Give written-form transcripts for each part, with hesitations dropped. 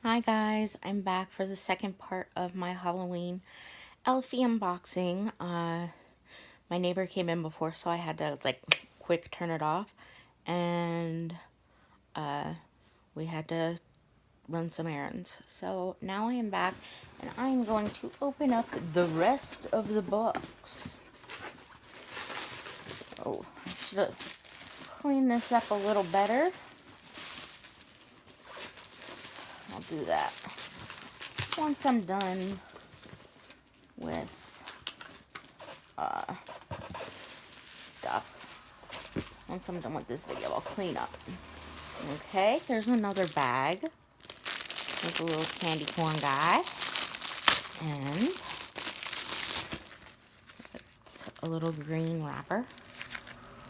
Hi guys, I'm back for the second part of my Halloween Elfie unboxing. My neighbor came in before, so I had to quick turn it off, and we had to run some errands. So now I am back, and I'm going to open up the rest of the box. Oh, I should have cleaned this up a little better. I'll do that once I'm done with stuff. Once I'm done with this video, I'll clean up. Okay, here's another bag with a little candy corn guy. And it's a little green wrapper,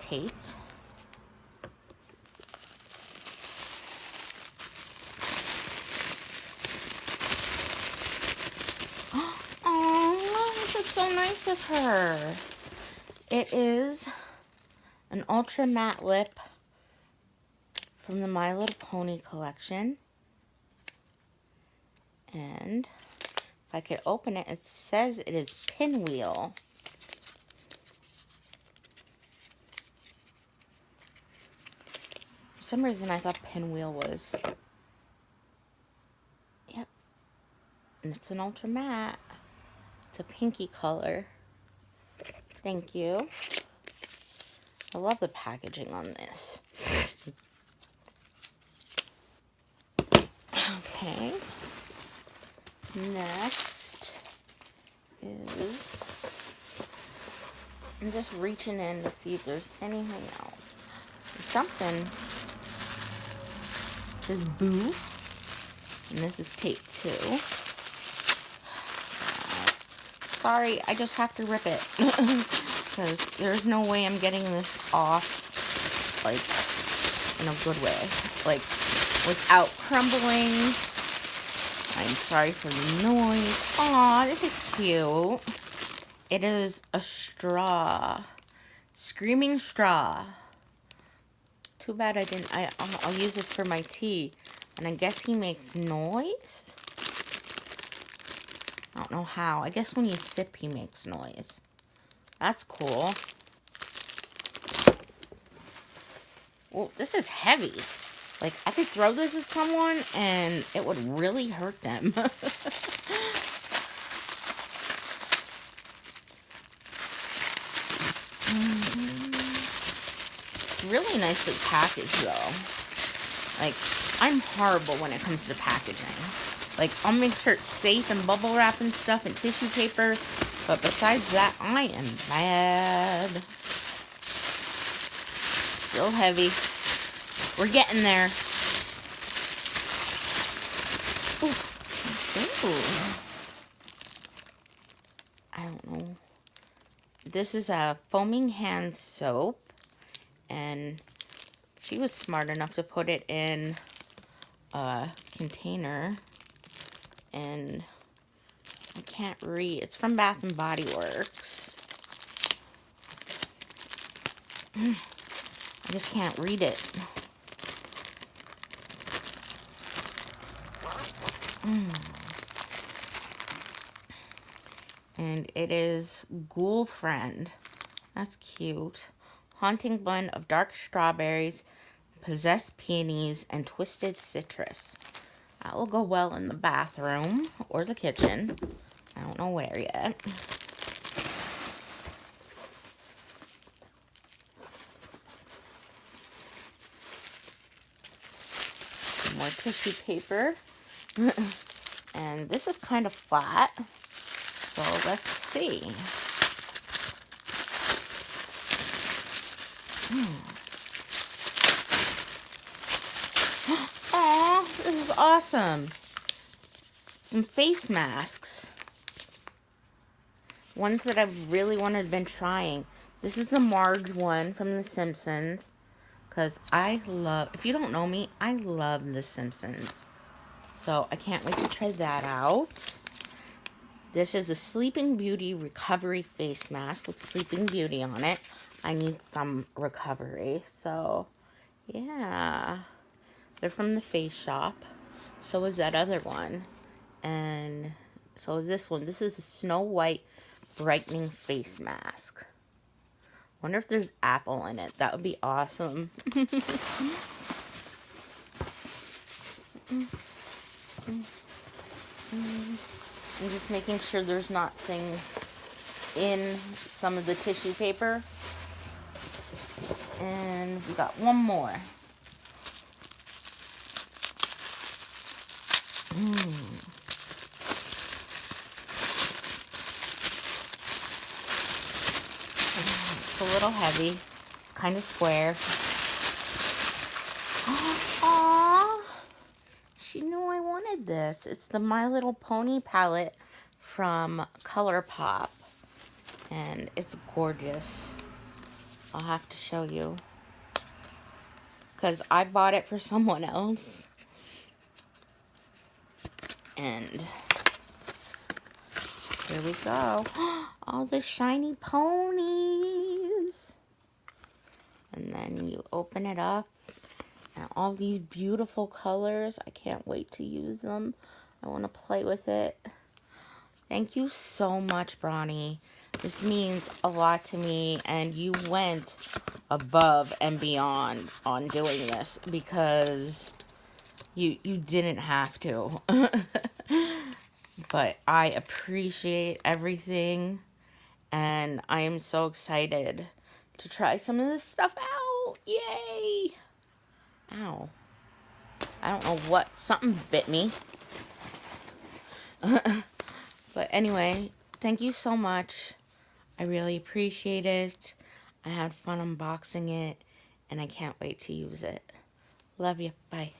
taped. Oh, this is so nice of her. It is an ultra matte lip from the My Little Pony collection. And if I could open it, it says it is pinwheel. For some reason I thought pinwheel was, yep, and it's an ultra matte. It's a pinky color. Thank you. I love the packaging on this. Okay. Next is, I'm just reaching in to see if there's anything else. There's something. This is Boo. And this is tape too. Sorry, I just have to rip it. Because there's no way I'm getting this off, like, in a good way. Like, without crumbling. I'm sorry for the noise. Aw, this is cute. It is a straw. Screaming straw. Too bad I didn't, I'll use this for my tea. And I guess he makes noise? I don't know how. I guess when you sip, he makes noise. That's cool. Well, this is heavy. Like, I could throw this at someone and it would really hurt them. It's really nicely packaged, though. Like, I'm horrible when it comes to packaging. Like, I'll make sure it's safe and bubble wrap and stuff and tissue paper. But besides that, I am bad. Still heavy. We're getting there. Ooh. Ooh. I don't know. This is a foaming hand soap. And she was smart enough to put it in a container. And I can't read. It's from Bath and Body Works. I just can't read it. And it is Ghoul Friend. That's cute. Haunting blend of dark strawberries, possessed peonies, and twisted citrus. That will go well in the bathroom or the kitchen. I don't know where yet. More tissue paper. And this is kind of flat. So let's see. Aw, this is awesome. Some face masks. Ones that I've really been trying. This is the Marge one from The Simpsons. Because I love, if you don't know me, I love The Simpsons. So I can't wait to try that out. This is a Sleeping Beauty Recovery Face Mask with Sleeping Beauty on it. I need some recovery. So, yeah. They're from the Face Shop. So is that other one. And so is this one. This is the Snow White Brightening Face Mask. Wonder if there's apple in it. That would be awesome. I'm just making sure there's not things in some of the tissue paper. And we got one more. It's a little heavy. It's kind of square. Aww. She knew I wanted this. It's the My Little Pony palette from ColourPop. And it's gorgeous. I'll have to show you. Because I bought it for someone else. And here we go. All the shiny ponies. And then you open it up. And all these beautiful colors. I can't wait to use them. I want to play with it. Thank you so much, BRONNY. This means a lot to me. And you went above and beyond on doing this. Because you didn't have to. But I appreciate everything. And I am so excited to try some of this stuff out. Yay! Ow. I don't know what. Something bit me. But anyway, thank you so much. I really appreciate it. I had fun unboxing it. And I can't wait to use it. Love you. Bye.